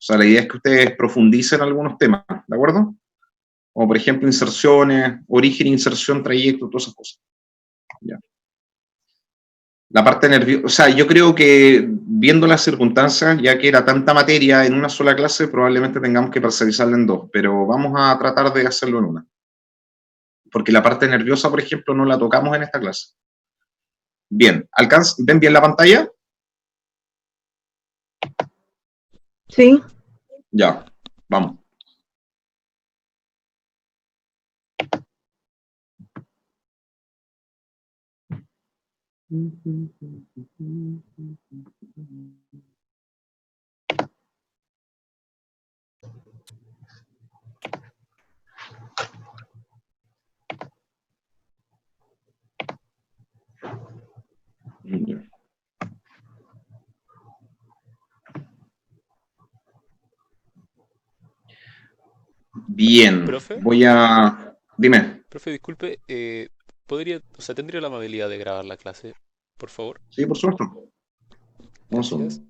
sea, la idea es que ustedes profundicen algunos temas, ¿de acuerdo? Como por ejemplo inserciones, origen, inserción, trayecto, todas esas cosas. ¿Ya? La parte nerviosa, o sea, yo creo que viendo las circunstancias, ya que era tanta materia en una sola clase, probablemente tengamos que parcializarla en dos, pero vamos a tratar de hacerlo en una. Porque la parte nerviosa, por ejemplo, no la tocamos en esta clase. Bien, ¿ven bien la pantalla? Sí. Ya, vamos. Bien, ¿Profe? voy a... Dime. Profe, disculpe, ¿tendría la amabilidad de grabar la clase, por favor? Sí, por supuesto. Gracias.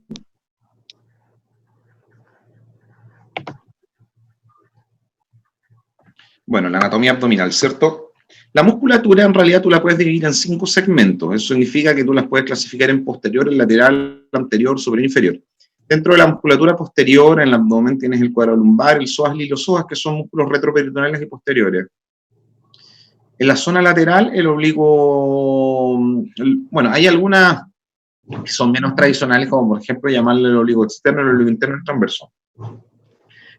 Bueno, la anatomía abdominal, ¿cierto? La musculatura en realidad tú la puedes dividir en 5 segmentos. Eso significa que tú las puedes clasificar en posterior, en lateral, anterior, superior e inferior. Dentro de la musculatura posterior, en el abdomen tienes el cuadro lumbar, el psoas y los psoas, que son músculos retroperitoneales y posteriores. En la zona lateral, el oblicuo... Bueno, hay algunas que son menos tradicionales, como por ejemplo llamarle el oblicuo externo, el oblicuo interno y el transverso,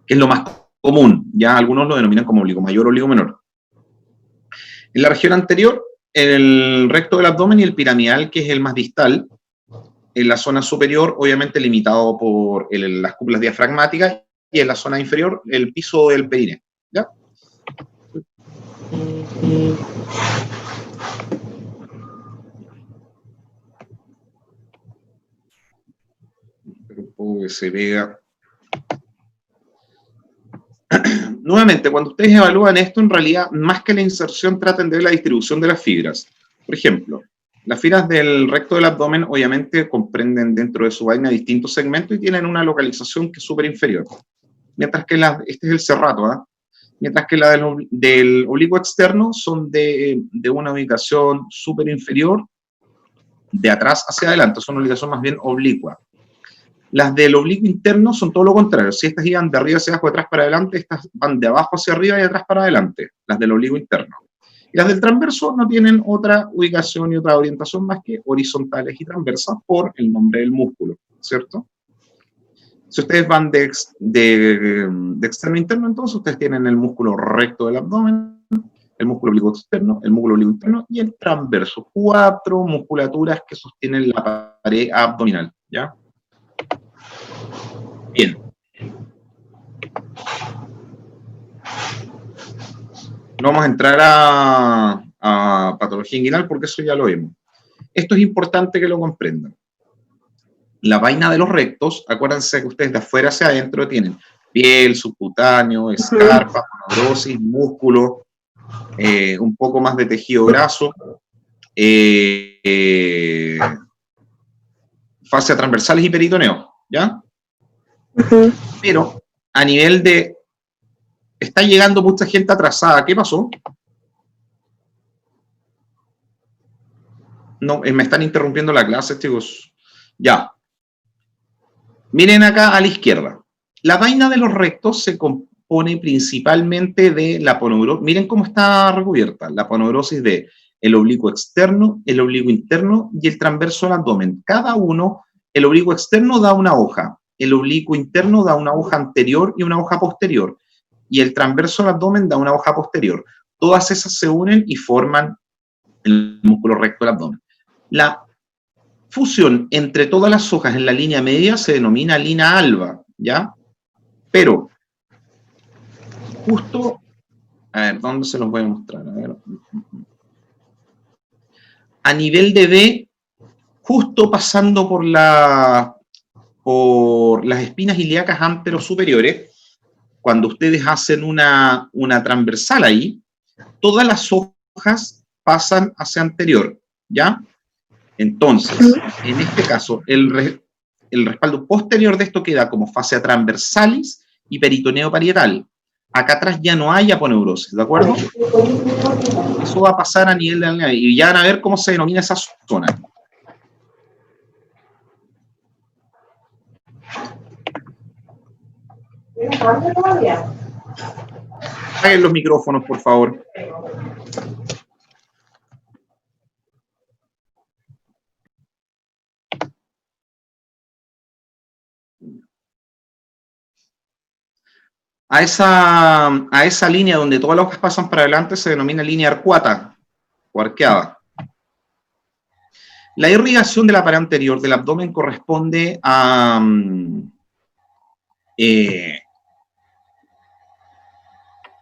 que es lo más común. Ya algunos lo denominan como oblicuo mayor o oblicuo menor. En la región anterior, el recto del abdomen y el piramidal, que es el más distal. En la zona superior, obviamente limitado por las cúpulas diafragmáticas, y en la zona inferior, el piso del perineo. ¿Ya? Pero un poco que se vea. Nuevamente, cuando ustedes evalúan esto, en realidad, más que la inserción, traten de ver la distribución de las fibras. Por ejemplo, las fibras del recto del abdomen, obviamente, comprenden dentro de su vaina distintos segmentos y tienen una localización que es súper inferior. Mientras que este es el serrato, ¿eh? Mientras que la del oblicuo externo son de una ubicación súper inferior, de atrás hacia adelante, son una ubicación más bien oblicua. Las del oblicuo interno son todo lo contrario. Si estas iban de arriba hacia abajo, de atrás para adelante, estas van de abajo hacia arriba y de atrás para adelante, las del oblicuo interno. Y las del transverso no tienen otra ubicación y otra orientación más que horizontales y transversas por el nombre del músculo, ¿cierto? Si ustedes van de externo a interno, entonces ustedes tienen el músculo recto del abdomen, el músculo oblicuo externo, el músculo oblicuo interno y el transverso. 4 musculaturas que sostienen la pared abdominal, ¿ya? Bien. No vamos a entrar a patología inguinal porque eso ya lo vimos. Esto es importante que lo comprendan. La vaina de los rectos, acuérdense que ustedes de afuera hacia adentro tienen piel, subcutáneo, escarpa, monobrosis, músculo, un poco más de tejido graso, fascia transversales y peritoneo, ¿ya? Pero a nivel de... Está llegando mucha gente atrasada. ¿Qué pasó? No, me están interrumpiendo la clase, chicos. Ya. Miren acá a la izquierda. La vaina de los rectos se compone principalmente de la poneurosis. Miren cómo está recubierta. La poneurosis de el oblicuo externo, el oblicuo interno y el transverso del abdomen. Cada uno, el oblicuo externo da una hoja, el oblicuo interno da una hoja anterior y una hoja posterior, y el transverso del abdomen da una hoja posterior. Todas esas se unen y forman el músculo recto del abdomen. La fusión entre todas las hojas en la línea media se denomina línea alba, ¿ya? Pero, justo, a ver, ¿dónde se los voy a mostrar? A ver. A nivel de B, justo pasando por las espinas ilíacas anterosuperiores, cuando ustedes hacen una transversal ahí, todas las hojas pasan hacia anterior, ¿ya? Entonces, en este caso, el respaldo posterior de esto queda como fascia transversalis y peritoneo parietal. Acá atrás ya no hay aponeurosis, ¿de acuerdo? Eso va a pasar a nivel de... Y ya van a ver cómo se denomina esa zona. Apaguen los micrófonos, por favor. A esa línea donde todas las hojas pasan para adelante se denomina línea arcuata o arqueada. La irrigación de la pared anterior del abdomen corresponde a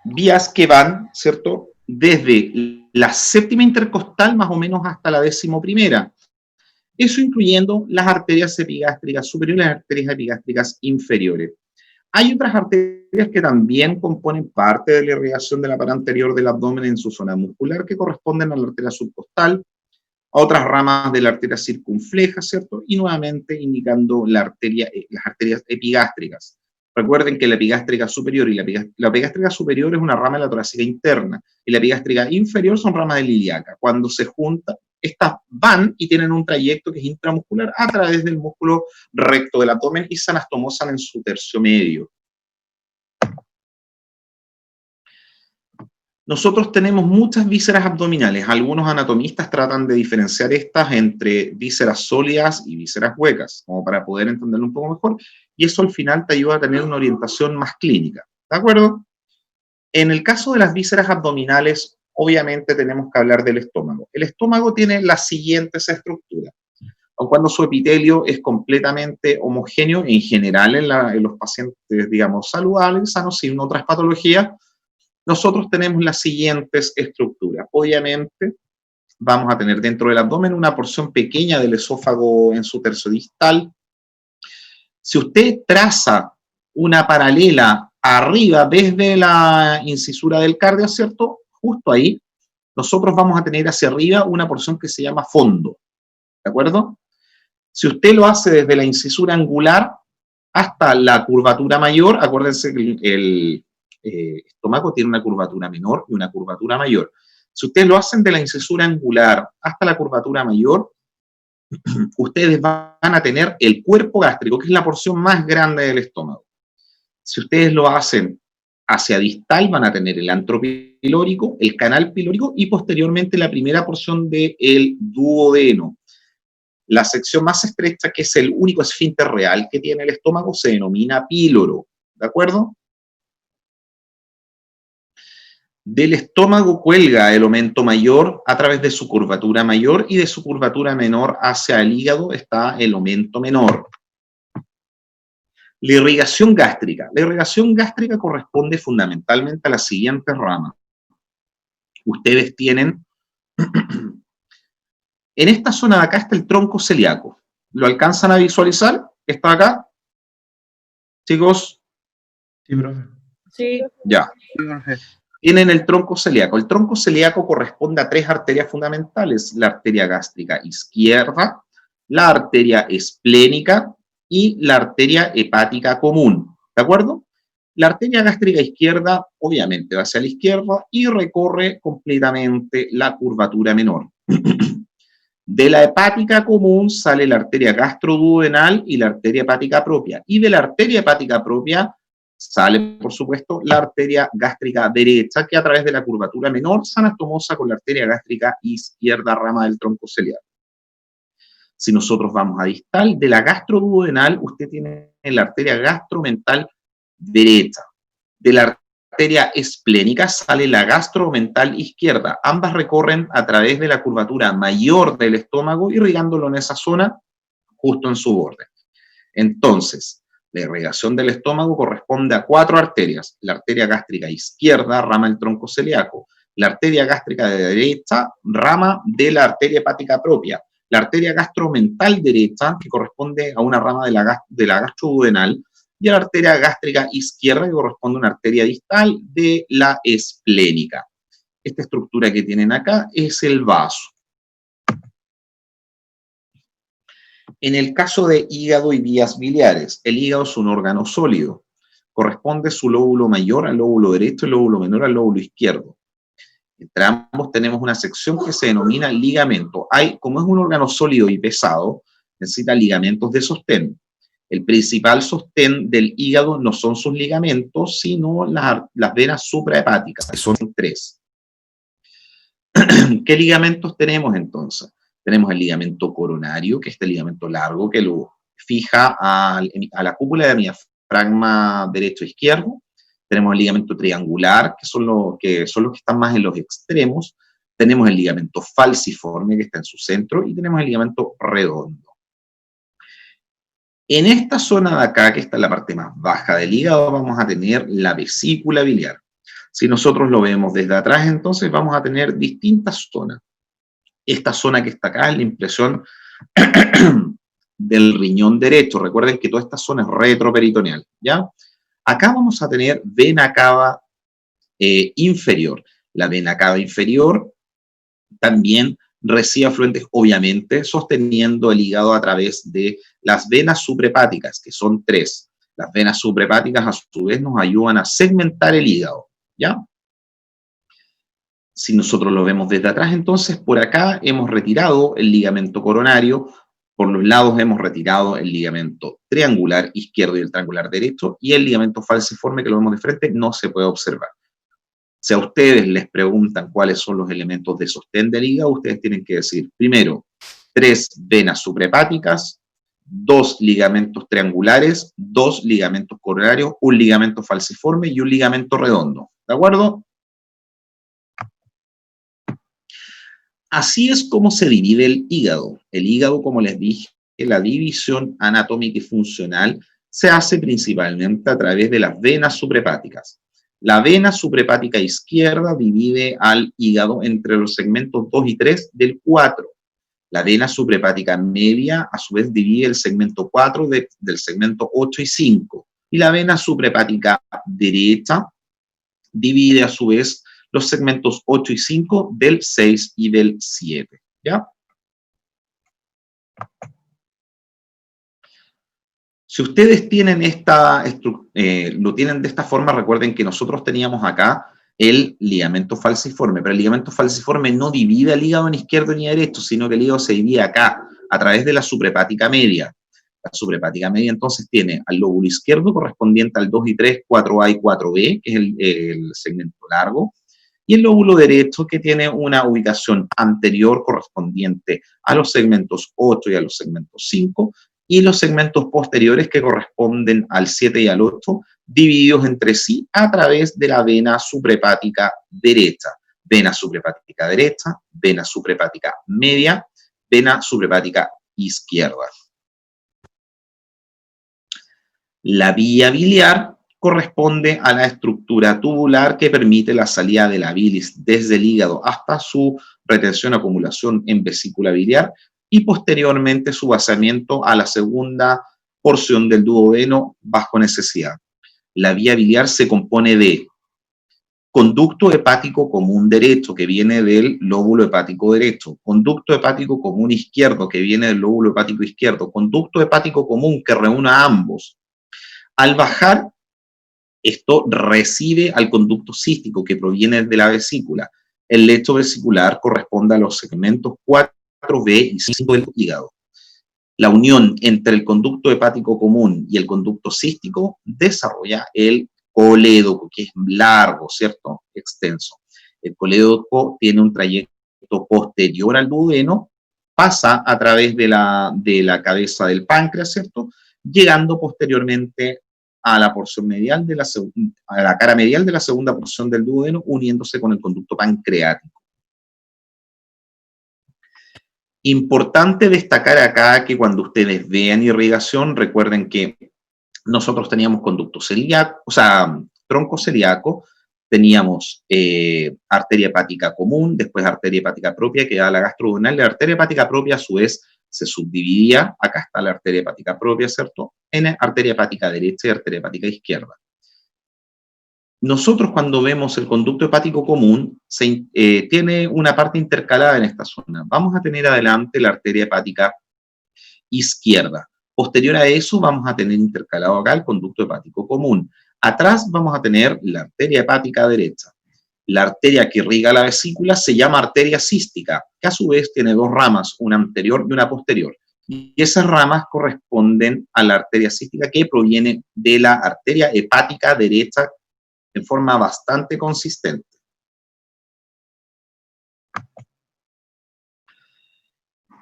vías que van, ¿cierto?, desde la séptima intercostal más o menos hasta la 11ª. Eso incluyendo las arterias epigástricas superiores y las arterias epigástricas inferiores. Hay otras arterias que también componen parte de la irrigación de la pared anterior del abdomen en su zona muscular, que corresponden a la arteria subcostal, a otras ramas de la arteria circunfleja, ¿cierto? Y nuevamente indicando las arterias epigástricas. Recuerden que la epigástrica superior y la epigástrica superior es una rama de la torácica interna, y la epigástrica inferior son ramas de la ilíaca. Cuando se juntan, estas van y tienen un trayecto que es intramuscular a través del músculo recto del abdomen y se anastomosan en su tercio medio. Nosotros tenemos muchas vísceras abdominales. Algunos anatomistas tratan de diferenciar estas entre vísceras sólidas y vísceras huecas, como para poder entenderlo un poco mejor, y eso al final te ayuda a tener una orientación más clínica, ¿de acuerdo? En el caso de las vísceras abdominales, obviamente tenemos que hablar del estómago. El estómago tiene las siguientes estructuras. Aun cuando su epitelio es completamente homogéneo en general en los pacientes, digamos, saludables, sanos, sin otras patologías, nosotros tenemos las siguientes estructuras. Obviamente, vamos a tener dentro del abdomen una porción pequeña del esófago en su tercio distal. Si usted traza una paralela arriba desde la incisura del cardio, ¿cierto? Justo ahí, nosotros vamos a tener hacia arriba una porción que se llama fondo, ¿de acuerdo? Si usted lo hace desde la incisura angular hasta la curvatura mayor, acuérdense que el estómago tiene una curvatura menor y una curvatura mayor. Si ustedes lo hacen de la incisura angular hasta la curvatura mayor, ustedes van a tener el cuerpo gástrico, que es la porción más grande del estómago. Si ustedes lo hacen hacia distal, van a tener el antro pilórico, el canal pilórico y posteriormente la primera porción del duodeno. La sección más estrecha, que es el único esfínter real que tiene el estómago, se denomina píloro, ¿de acuerdo? Del estómago cuelga el omento mayor a través de su curvatura mayor y de su curvatura menor hacia el hígado está el omento menor. La irrigación gástrica. La irrigación gástrica corresponde fundamentalmente a las siguientes ramas. Ustedes tienen... En esta zona de acá está el tronco celíaco. ¿Lo alcanzan a visualizar? ¿Está acá? Chicos. Sí, profe. Sí. Ya. Tienen el tronco celíaco. El tronco celíaco corresponde a 3 arterias fundamentales: la arteria gástrica izquierda, la arteria esplénica y la arteria hepática común. ¿De acuerdo? La arteria gástrica izquierda, obviamente, va hacia la izquierda y recorre completamente la curvatura menor. De la hepática común sale la arteria gastroduodenal y la arteria hepática propia. Y de la arteria hepática propia sale, por supuesto, la arteria gástrica derecha, que a través de la curvatura menor se anastomosa con la arteria gástrica izquierda, rama del tronco celíaco. Si nosotros vamos a distal, de la gastroduodenal, usted tiene la arteria gastromental derecha. De la arteria esplénica sale la gastromental izquierda. Ambas recorren a través de la curvatura mayor del estómago, irrigándolo en esa zona, justo en su borde. Entonces, la irrigación del estómago corresponde a 4 arterias. La arteria gástrica izquierda, rama del tronco celíaco. La arteria gástrica de derecha, rama de la arteria hepática propia. La arteria gastromental derecha, que corresponde a una rama de la gastroduodenal, y a la arteria gástrica izquierda, que corresponde a una arteria distal de la esplénica. Esta estructura que tienen acá es el vaso. En el caso de hígado y vías biliares, el hígado es un órgano sólido. Corresponde su lóbulo mayor al lóbulo derecho y el lóbulo menor al lóbulo izquierdo. Entre ambos tenemos una sección que se denomina ligamento. Como es un órgano sólido y pesado, necesita ligamentos de sostén. El principal sostén del hígado no son sus ligamentos, sino las venas suprahepáticas, que son 3. ¿Qué ligamentos tenemos entonces? Tenemos el ligamento coronario, que es este ligamento largo que lo fija a la cúpula de diafragma derecho e izquierdo. Tenemos el ligamento triangular, que son los que están más en los extremos. Tenemos el ligamento falciforme, que está en su centro, y tenemos el ligamento redondo. En esta zona de acá, que está en la parte más baja del hígado, vamos a tener la vesícula biliar. Si nosotros lo vemos desde atrás, entonces vamos a tener distintas zonas. Esta zona que está acá es la impresión del riñón derecho. Recuerden que toda esta zona es retroperitoneal, ¿ya? Acá vamos a tener vena cava inferior. La vena cava inferior también recibe afluentes, obviamente, sosteniendo el hígado a través de las venas suprahepáticas, que son 3. Las venas suprahepáticas, a su vez, nos ayudan a segmentar el hígado, ¿ya? Si nosotros lo vemos desde atrás, entonces, por acá hemos retirado el ligamento coronario, por los lados hemos retirado el ligamento triangular izquierdo y el triangular derecho, y el ligamento falciforme, que lo vemos de frente, no se puede observar. Si a ustedes les preguntan cuáles son los elementos de sostén del hígado, ustedes tienen que decir, primero, 3 venas suprahepáticas, 2 ligamentos triangulares, 2 ligamentos coronarios, un ligamento falciforme y un ligamento redondo. ¿De acuerdo? Así es como se divide el hígado. El hígado, como les dije, la división anatómica y funcional se hace principalmente a través de las venas suprahepáticas. La vena suprahepática izquierda divide al hígado entre los segmentos 2 y 3 del 4. La vena suprahepática media, a su vez, divide el segmento 4 del segmento 8 y 5. Y la vena suprahepática derecha divide, a su vez, los segmentos 8 y 5 del 6 y del 7. ¿Ya? Si ustedes tienen lo tienen de esta forma, recuerden que nosotros teníamos acá el ligamento falciforme, pero el ligamento falciforme no divide el hígado ni izquierdo ni derecho, sino que el hígado se divide acá, a través de la suprahepática media. La suprahepática media entonces tiene al lóbulo izquierdo correspondiente al 2 y 3, 4A y 4B, que es el segmento largo, y el lóbulo derecho que tiene una ubicación anterior correspondiente a los segmentos 8 y a los segmentos 5, y los segmentos posteriores que corresponden al 7 y al 8, divididos entre sí a través de la vena suprahepática derecha. Vena suprahepática derecha, vena suprahepática media, vena suprahepática izquierda. La vía biliar corresponde a la estructura tubular que permite la salida de la bilis desde el hígado hasta su retención o acumulación en vesícula biliar y posteriormente su vaciamiento a la segunda porción del duodeno bajo necesidad. La vía biliar se compone de conducto hepático común derecho, que viene del lóbulo hepático derecho, conducto hepático común izquierdo, que viene del lóbulo hepático izquierdo, conducto hepático común que reúna a ambos. Al bajar, esto recibe al conducto cístico que proviene de la vesícula. El lecho vesicular corresponde a los segmentos 4B y 5 del hígado. La unión entre el conducto hepático común y el conducto cístico desarrolla el colédoco, que es largo, ¿cierto? Extenso. El colédoco tiene un trayecto posterior al duodeno, pasa a través de la cabeza del páncreas, ¿cierto? Llegando posteriormente a la porción medial a la cara medial de la segunda porción del duodeno, uniéndose con el conducto pancreático. Importante destacar acá que cuando ustedes vean irrigación, recuerden que nosotros teníamos conducto celíaco, o sea, tronco celíaco, teníamos arteria hepática común, después arteria hepática propia que da la gastroduodenal, la arteria hepática propia a su vez se subdividía, acá está la arteria hepática propia, ¿cierto?, en arteria hepática derecha y arteria hepática izquierda. Nosotros cuando vemos el conducto hepático común, tiene una parte intercalada en esta zona. Vamos a tener adelante la arteria hepática izquierda. Posterior a eso vamos a tener intercalado acá el conducto hepático común. Atrás vamos a tener la arteria hepática derecha. La arteria que irriga la vesícula se llama arteria cística, que a su vez tiene dos ramas, una anterior y una posterior. Y esas ramas corresponden a la arteria cística que proviene de la arteria hepática derecha en forma bastante consistente.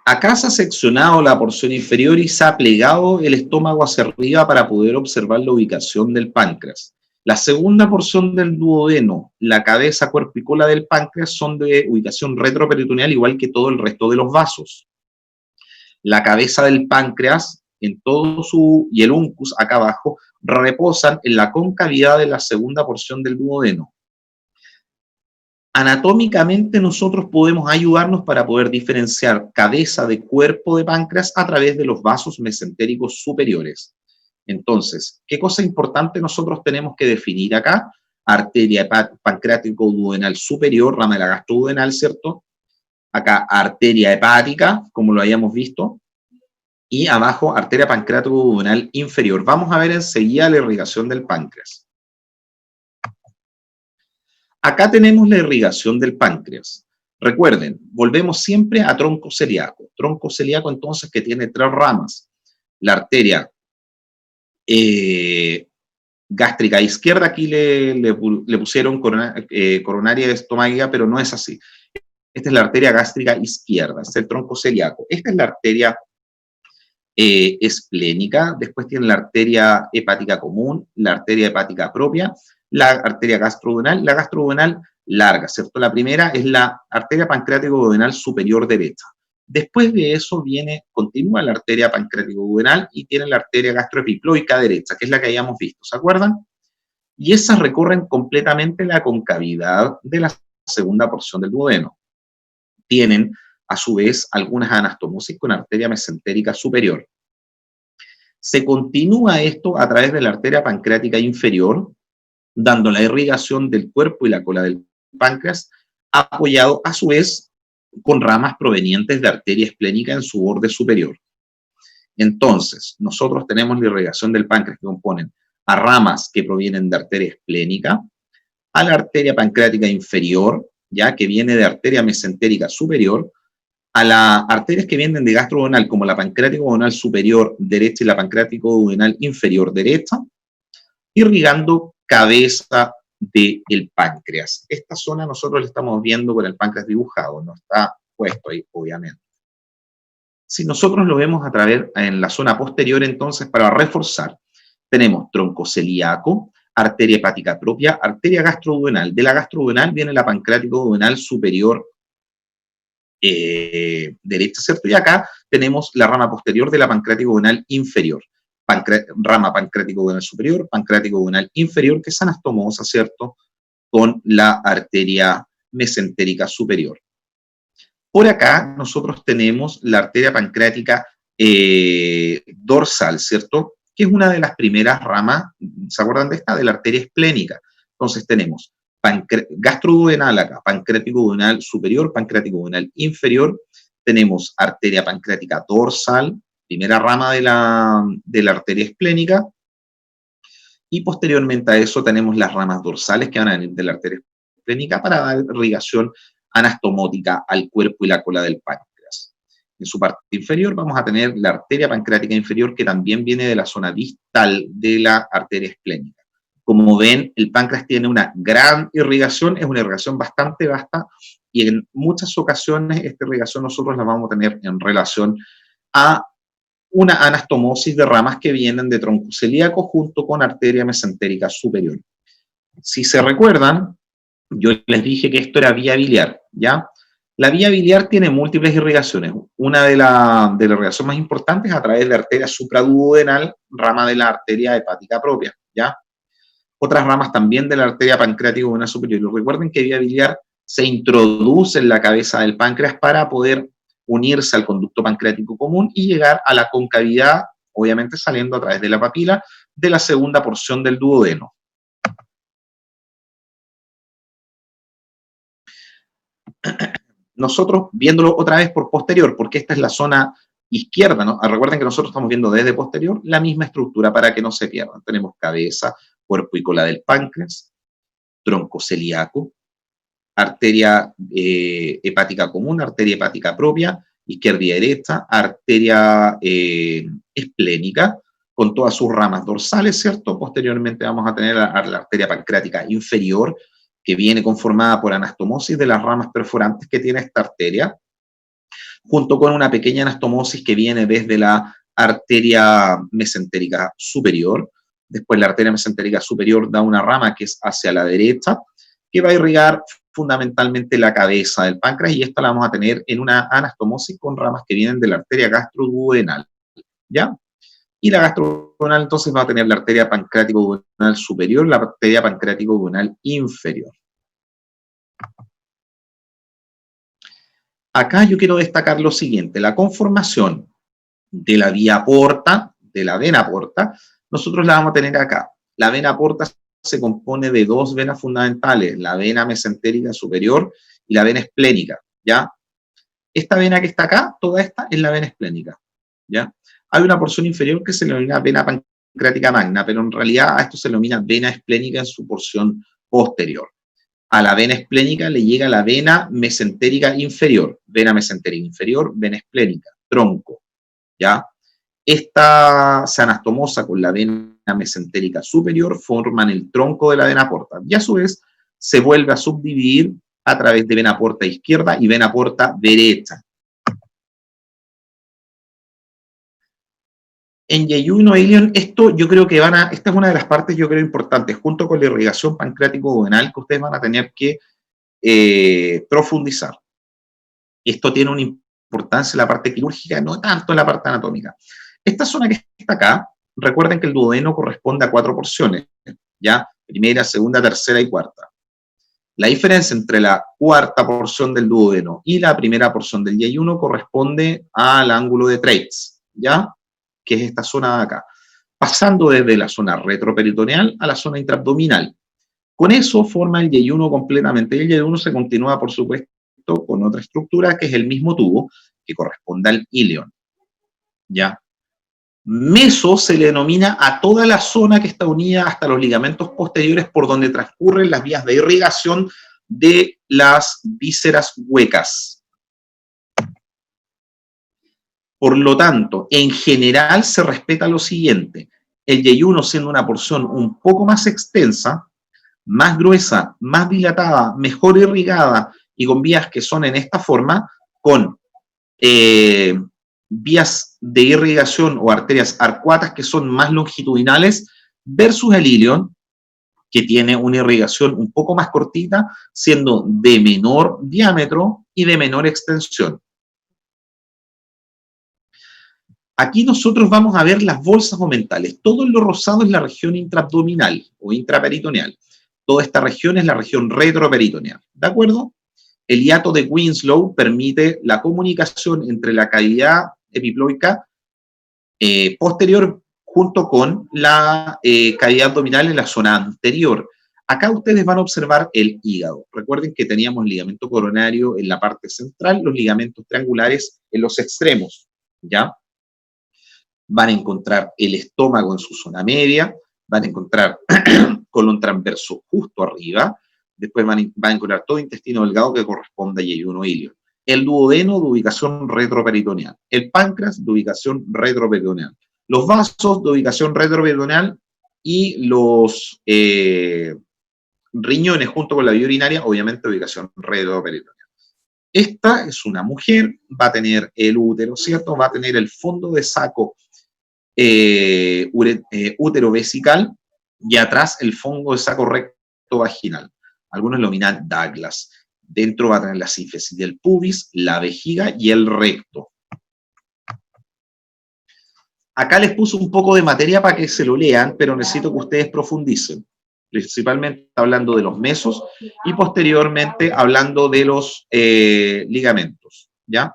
Acá se ha seccionado la porción inferior y se ha plegado el estómago hacia arriba para poder observar la ubicación del páncreas. La segunda porción del duodeno, la cabeza, cuerpo y cola del páncreas son de ubicación retroperitoneal, igual que todo el resto de los vasos. La cabeza del páncreas en todo y el uncus acá abajo reposan en la concavidad de la segunda porción del duodeno. Anatómicamente nosotros podemos ayudarnos para poder diferenciar cabeza de cuerpo de páncreas a través de los vasos mesentéricos superiores. Entonces, ¿qué cosa importante nosotros tenemos que definir acá? Arteria pancreático-duodenal superior, rama de la gastroduodenal, ¿cierto? Acá arteria hepática, como lo habíamos visto, y abajo arteria pancreático-duodenal inferior. Vamos a ver enseguida la irrigación del páncreas. Acá tenemos la irrigación del páncreas. Recuerden, volvemos siempre a tronco celíaco. Tronco celíaco entonces que tiene tres ramas. La arteria gástrica izquierda, aquí le pusieron coronaria estomágica, pero no es así. Esta es la arteria gástrica izquierda, es el tronco celíaco. Esta es la arteria esplénica, después tiene la arteria hepática común, la arteria hepática propia, la arteria gastroduodenal, la gastroduodenal larga, ¿cierto? La primera es la arteria pancreático-duodenal superior derecha. Después de eso continúa la arteria pancreático-duodenal y tiene la arteria gastroepiploica derecha, que es la que hayamos visto, ¿se acuerdan? Y esas recorren completamente la concavidad de la segunda porción del duodeno. Tienen, a su vez, algunas anastomosis con arteria mesentérica superior. Se continúa esto a través de la arteria pancreática inferior, dando la irrigación del cuerpo y la cola del páncreas, apoyado a su vez con ramas provenientes de arteria esplénica en su borde superior. Entonces, nosotros tenemos la irrigación del páncreas que componen a ramas que provienen de arteria esplénica, a la arteria pancreática inferior, ya que viene de arteria mesentérica superior, a las arterias que vienen de gastroduodenal, como la pancreático-duodenal superior derecha y la pancreático-duodenal inferior derecha, irrigando cabeza del páncreas. Esta zona nosotros la estamos viendo con el páncreas dibujado, no está puesto ahí, obviamente. Si nosotros lo vemos a través en la zona posterior, entonces, para reforzar, tenemos tronco celíaco, arteria hepática propia, arteria gastroduodenal. De la gastroduodenal viene la pancreático-duodenal superior derecha, ¿cierto? Y acá tenemos la rama posterior de la pancreático-duodenal inferior. Rama pancreático-duodenal superior, pancreático-duodenal inferior, que es anastomosa, ¿cierto? Con la arteria mesentérica superior. Por acá nosotros tenemos la arteria pancreática dorsal, ¿cierto? Que es una de las primeras ramas, ¿se acuerdan de esta? De la arteria esplénica. Entonces tenemos gastroduodenal acá, pancreático-duodenal superior, pancreático-duodenal inferior. Tenemos arteria pancreática dorsal, primera rama de la arteria esplénica. Y posteriormente a eso tenemos las ramas dorsales que van a venir de la arteria esplénica para dar irrigación anastomótica al cuerpo y la cola del páncreas. En su parte inferior vamos a tener la arteria pancreática inferior que también viene de la zona distal de la arteria esplénica. Como ven, el páncreas tiene una gran irrigación, es una irrigación bastante vasta y en muchas ocasiones esta irrigación nosotros la vamos a tener en relación a una anastomosis de ramas que vienen de tronco celíaco junto con arteria mesentérica superior. Si se recuerdan, yo les dije que esto era vía biliar, ¿ya? La vía biliar tiene múltiples irrigaciones. Una de las irrigaciones más importantes es a través de la arteria supraduodenal, rama de la arteria hepática propia, ¿ya? Otras ramas también de la arteria pancreático-duodenal superior. Y recuerden que vía biliar se introduce en la cabeza del páncreas para poder unirse al conducto pancreático común y llegar a la concavidad, obviamente saliendo a través de la papila, de la segunda porción del duodeno. Nosotros, viéndolo otra vez por posterior, porque esta es la zona izquierda, ¿no? Recuerden que nosotros estamos viendo desde posterior la misma estructura para que no se pierdan. Tenemos cabeza, cuerpo y cola del páncreas, tronco celíaco, arteria hepática común, arteria hepática propia, izquierda y derecha, arteria esplénica, con todas sus ramas dorsales, ¿cierto? Posteriormente vamos a tener la arteria pancreática inferior, que viene conformada por anastomosis de las ramas perforantes que tiene esta arteria, junto con una pequeña anastomosis que viene desde la arteria mesentérica superior. Después la arteria mesentérica superior da una rama que es hacia la derecha, que va a irrigar fundamentalmente la cabeza del páncreas, y esta la vamos a tener en una anastomosis con ramas que vienen de la arteria gastroduodenal, ¿ya? Y la gastroduodenal entonces va a tener la arteria pancreático-duodenal superior, la arteria pancreático-duodenal inferior. Acá yo quiero destacar lo siguiente: la conformación de la vía porta, de la vena porta, nosotros la vamos a tener acá. La vena porta se compone de dos venas fundamentales, la vena mesentérica superior y la vena esplénica, ¿ya? Esta vena que está acá, toda esta es la vena esplénica, ¿ya? Hay una porción inferior que se denomina vena pancreática magna, pero en realidad a esto se denomina vena esplénica en su porción posterior. A la vena esplénica le llega la vena mesentérica inferior, vena esplénica, tronco, ¿ya? Esta se anastomosa con la vena mesentérica superior, forman el tronco de la vena porta, y a su vez se vuelve a subdividir a través de vena porta izquierda y vena porta derecha. En yeyuno e ilion, esto yo creo que esta es una de las partes yo creo importantes, junto con la irrigación pancreático-duodenal, que ustedes van a tener que profundizar. Esto tiene una importancia en la parte quirúrgica, no tanto en la parte anatómica. Esta zona que está acá, recuerden que el duodeno corresponde a 4 porciones, ¿ya? Primera, segunda, tercera y cuarta. La diferencia entre la cuarta porción del duodeno y la primera porción del yeyuno corresponde al ángulo de Treitz, ¿ya? Que es esta zona de acá, pasando desde la zona retroperitoneal a la zona intraabdominal. Con eso forma el yeyuno completamente, y el yeyuno se continúa, por supuesto, con otra estructura que es el mismo tubo, que corresponde al ilion, ¿ya? Meso se le denomina a toda la zona que está unida hasta los ligamentos posteriores por donde transcurren las vías de irrigación de las vísceras huecas. Por lo tanto, en general se respeta lo siguiente: el yeyuno, siendo una porción un poco más extensa, más gruesa, más dilatada, mejor irrigada y con vías que son en esta forma, con vías de irrigación o arterias arcuatas que son más longitudinales, versus el ilion, que tiene una irrigación un poco más cortita, siendo de menor diámetro y de menor extensión. Aquí nosotros vamos a ver las bolsas omentales. Todo lo rosado es la región intraabdominal o intraperitoneal. Toda esta región es la región retroperitoneal, ¿de acuerdo? El hiato de Winslow permite la comunicación entre la cavidad epiploica posterior junto con la cavidad abdominal en la zona anterior. Acá ustedes van a observar el hígado. Recuerden que teníamos ligamento coronario en la parte central, los ligamentos triangulares en los extremos, ¿ya? Van a encontrar el estómago en su zona media, van a encontrar colon transverso justo arriba, después van a encontrar todo intestino delgado que corresponde a yeyuno e ilion. El duodeno de ubicación retroperitoneal, el páncreas de ubicación retroperitoneal, los vasos de ubicación retroperitoneal y los riñones junto con la vía urinaria, obviamente de ubicación retroperitoneal. Esta es una mujer, va a tener el útero, ¿cierto? Va a tener el fondo de saco útero vesical y atrás el fondo de saco recto vaginal. Algunos lo nominan Douglas. Dentro va a tener la sínfisis del pubis, la vejiga y el recto. Acá les puse un poco de materia para que se lo lean, pero necesito que ustedes profundicen, principalmente hablando de los mesos y posteriormente hablando de los ligamentos, ¿ya?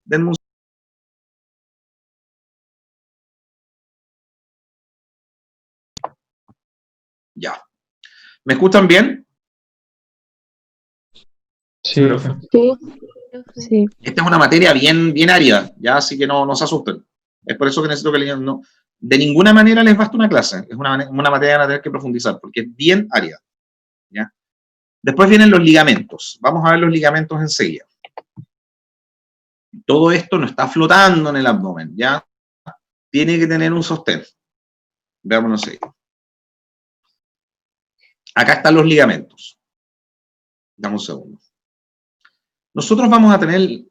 Denme un... Ya. ¿Me escuchan bien? Sí. Sí. Esta es una materia bien árida, ya, así que no se asusten. Es por eso que necesito que lean. No, de ninguna manera les basta una clase, es una materia que van a tener que profundizar, porque es bien árida, ¿ya? Después vienen los ligamentos. Vamos a ver los ligamentos enseguida. Todo esto no está flotando en el abdomen, ¿ya? Tiene que tener un sostén. Veámonos ahí. Acá están los ligamentos. Dame un segundo. Nosotros vamos a tener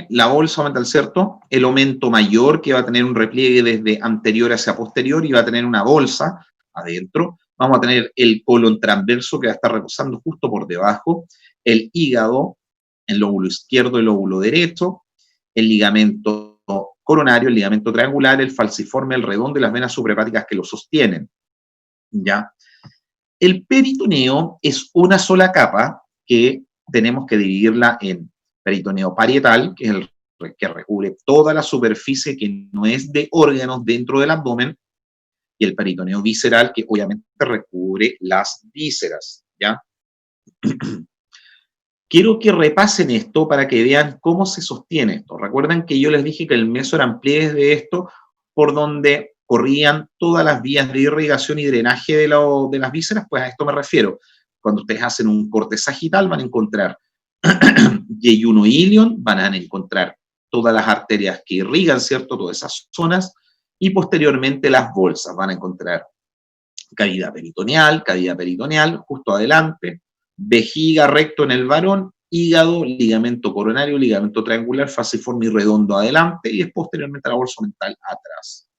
la bolsa mental, ¿cierto? El aumento mayor, que va a tener un repliegue desde anterior hacia posterior y va a tener una bolsa adentro. Vamos a tener el colon transverso, que va a estar reposando justo por debajo. El hígado, el lóbulo izquierdo y el lóbulo derecho. El ligamento coronario, el ligamento triangular, el falciforme, el redondo y las venas suprahepáticas que lo sostienen. ¿Ya? El peritoneo es una sola capa que tenemos que dividirla en peritoneo parietal, que es el que recubre toda la superficie que no es de órganos dentro del abdomen, y el peritoneo visceral, que obviamente recubre las vísceras, ¿ya? Quiero que repasen esto para que vean cómo se sostiene esto. Recuerden que yo les dije que el meso eran pliegues de esto por donde corrían todas las vías de irrigación y drenaje de las vísceras, pues a esto me refiero. Cuando ustedes hacen un corte sagital van a encontrar yeyuno ilion, van a encontrar todas las arterias que irrigan, ¿cierto? Todas esas zonas, y posteriormente las bolsas. Van a encontrar cavidad peritoneal, justo adelante, vejiga recto en el varón, hígado, ligamento coronario, ligamento triangular, falciforme y redondo adelante, y es posteriormente la bolsa mental atrás.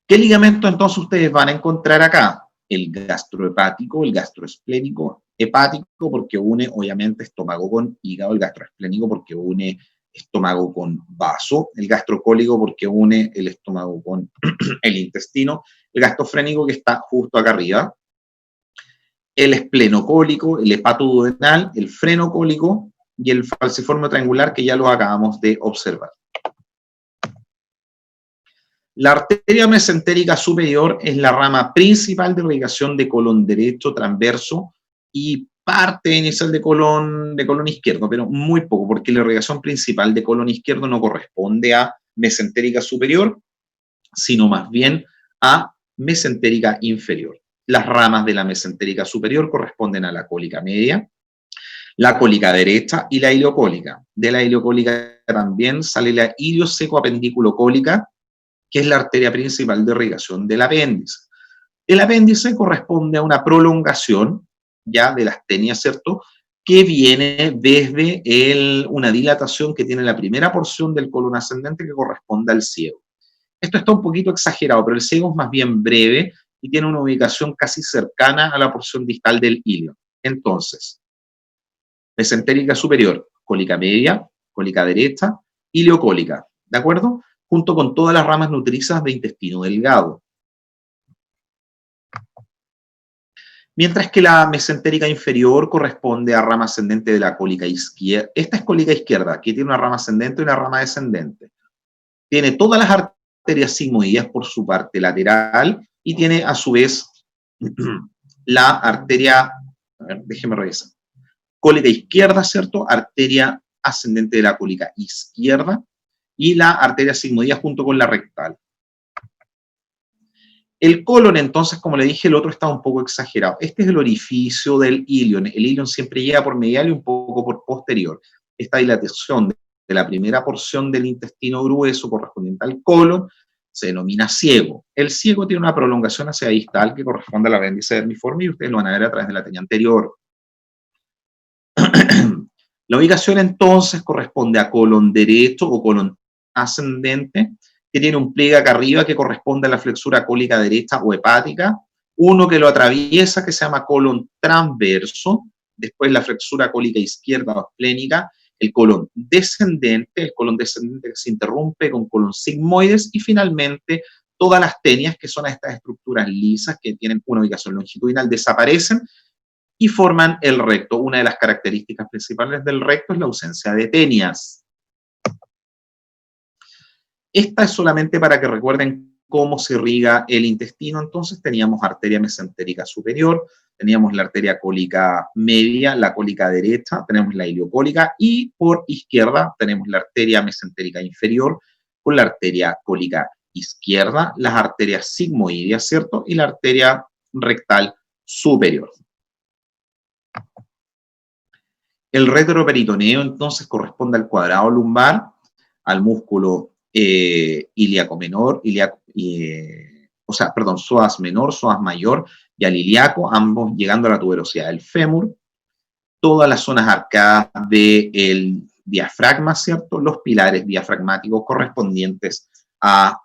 ¿Qué ligamento entonces ustedes van a encontrar acá? El gastrohepático, el gastroesplénico, hepático porque une obviamente estómago con hígado, el gastroesplénico porque une estómago con vaso, el gastrocólico porque une el estómago con el intestino, el gastrofrénico que está justo acá arriba, el esplenocólico, el hepatoduodenal, el frenocólico y el falciforme triangular que ya lo acabamos de observar. La arteria mesentérica superior es la rama principal de irrigación de colon derecho, transverso y parte inicial de colon izquierdo, pero muy poco, porque la irrigación principal de colon izquierdo no corresponde a mesentérica superior, sino más bien a mesentérica inferior. Las ramas de la mesentérica superior corresponden a la cólica media, la cólica derecha y la iliocólica. De la iliocólica también sale la iliosecoapendículo-cólica, que es la arteria principal de irrigación del apéndice. El apéndice corresponde a una prolongación ya de las tenias, ¿cierto?, que viene desde una dilatación que tiene la primera porción del colon ascendente que corresponde al ciego. Esto está un poquito exagerado, pero el ciego es más bien breve y tiene una ubicación casi cercana a la porción distal del ilio. Entonces, mesentérica superior, cólica media, cólica derecha, iliocólica, ¿de acuerdo? Junto con todas las ramas nutrizas de intestino delgado. Mientras que la mesentérica inferior corresponde a rama ascendente de la cólica izquierda. Esta es cólica izquierda, aquí tiene una rama ascendente y una rama descendente. Tiene todas las arterias sigmoideas por su parte lateral y tiene a su vez la arteria, a ver, déjeme revisar, cólica izquierda, ¿cierto? Arteria ascendente de la cólica izquierda y la arteria sigmoidea junto con la rectal. El colon, entonces, como le dije, el otro está un poco exagerado. Este es el orificio del ilion. El ilion siempre llega por medial y un poco por posterior. Esta dilatación de la primera porción del intestino grueso correspondiente al colon se denomina ciego. El ciego tiene una prolongación hacia distal que corresponde al apéndice vermiforme y ustedes lo van a ver a través de la teña anterior. La ubicación entonces corresponde a colon derecho o colon ascendente, que tiene un pliegue acá arriba que corresponde a la flexura cólica derecha o hepática, uno que lo atraviesa que se llama colon transverso, después la flexura cólica izquierda o esplénica, el colon descendente que se interrumpe con colon sigmoides y finalmente todas las tenias, que son estas estructuras lisas que tienen una ubicación longitudinal, desaparecen y forman el recto. Una de las características principales del recto es la ausencia de tenias. Esta es solamente para que recuerden cómo se irriga el intestino. Entonces teníamos arteria mesentérica superior, teníamos la arteria cólica media, la cólica derecha, tenemos la iliocólica, y por izquierda tenemos la arteria mesentérica inferior con la arteria cólica izquierda, las arterias sigmoideas, ¿cierto? Y la arteria rectal superior. El retroperitoneo, entonces, corresponde al cuadrado lumbar, al músculo ilíaco menor, psoas menor, psoas mayor, y al ilíaco, ambos llegando a la tuberosidad del fémur, todas las zonas arcadas del diafragma, ¿cierto? Los pilares diafragmáticos correspondientes a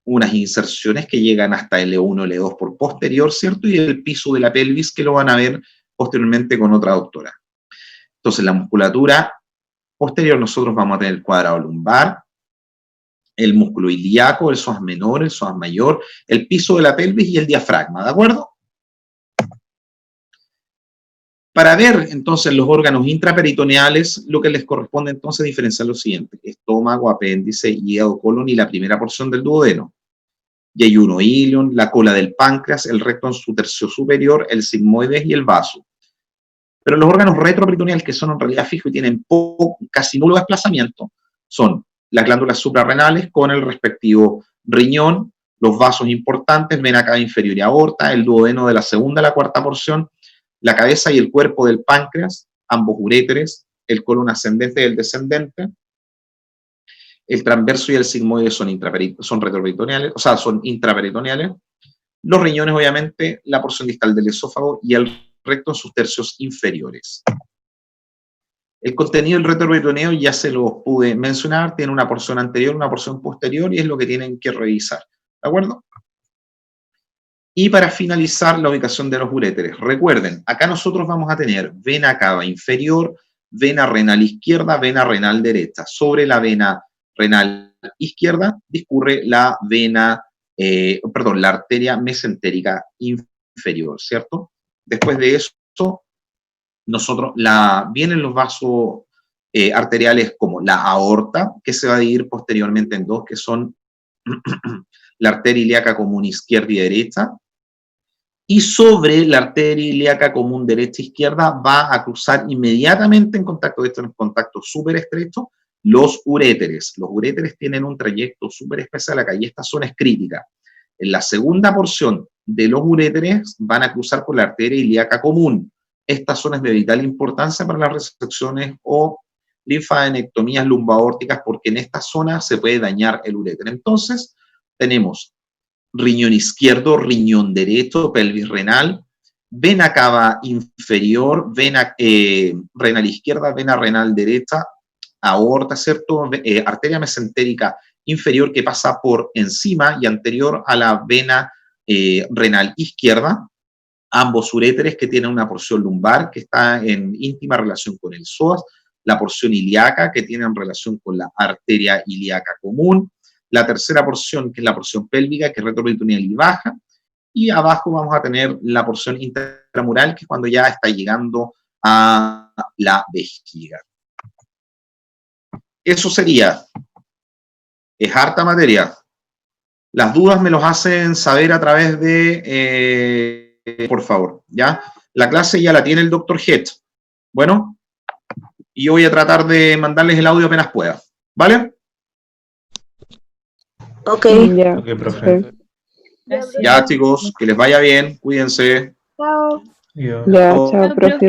unas inserciones que llegan hasta L1, L2 por posterior, ¿cierto? Y el piso de la pelvis, que lo van a ver posteriormente con otra doctora. Entonces, la musculatura posterior, nosotros vamos a tener el cuadrado lumbar, el músculo ilíaco, el psoas menor, el psoas mayor, el piso de la pelvis y el diafragma, ¿de acuerdo? Para ver, entonces, los órganos intraperitoneales, lo que les corresponde, entonces, diferenciar lo siguiente: estómago, apéndice, hígado, colon y la primera porción del duodeno. Yeyuno, ilion, la cola del páncreas, el recto en su tercio superior, el sigmoides y el vaso. Pero los órganos retroperitoneales, que son en realidad fijos y tienen casi nulo desplazamiento, son las glándulas suprarrenales con el respectivo riñón, los vasos importantes, vena cava inferior y aorta, el duodeno de la segunda a la cuarta porción, la cabeza y el cuerpo del páncreas, ambos uréteres, el colon ascendente y el descendente, el transverso y el sigmoide son retroperitoneales, o sea, son intraperitoneales, los riñones, obviamente, la porción distal del esófago y el recto en sus tercios inferiores. El contenido del retroperitoneo ya se los pude mencionar, tiene una porción anterior, una porción posterior, y es lo que tienen que revisar, ¿de acuerdo? Y para finalizar, la ubicación de los uréteres. Recuerden, acá nosotros vamos a tener vena cava inferior, vena renal izquierda, vena renal derecha. Sobre la vena renal izquierda discurre la arteria mesentérica inferior, ¿cierto? Después de eso, vienen los vasos arteriales como la aorta, que se va a dividir posteriormente en dos, que son la arteria ilíaca común izquierda y derecha, y sobre la arteria ilíaca común derecha-izquierda va a cruzar inmediatamente en contacto, de estos contactos súper estrechos, los uréteres. Los uréteres tienen un trayecto súper especial acá, y esta zona es crítica. En la segunda porción de los uréteres van a cruzar por la arteria ilíaca común. Esta zona es de vital importancia para las resecciones o linfadenectomías lumbaórticas, porque en esta zona se puede dañar el uréter. Entonces, tenemos riñón izquierdo, riñón derecho, pelvis renal, vena cava inferior, vena renal izquierda, vena renal derecha, aorta, ¿cierto? Arteria mesentérica inferior que pasa por encima y anterior a la vena renal izquierda, ambos uréteres que tienen una porción lumbar que está en íntima relación con el psoas, la porción ilíaca que tiene en relación con la arteria ilíaca común, la tercera porción, que es la porción pélvica, que es retroperitoneal y baja, y abajo vamos a tener la porción intramural, que es cuando ya está llegando a la vejiga. Eso sería. Es harta materia. Las dudas me los hacen saber a través de, por favor, ¿ya? La clase ya la tiene el Dr. Het. Bueno, y yo voy a tratar de mandarles el audio apenas pueda. ¿Vale? Ok. Ok, profe. Gracias. Ya, chicos, que les vaya bien. Cuídense. Chao. Adiós. Ya, chao, profe.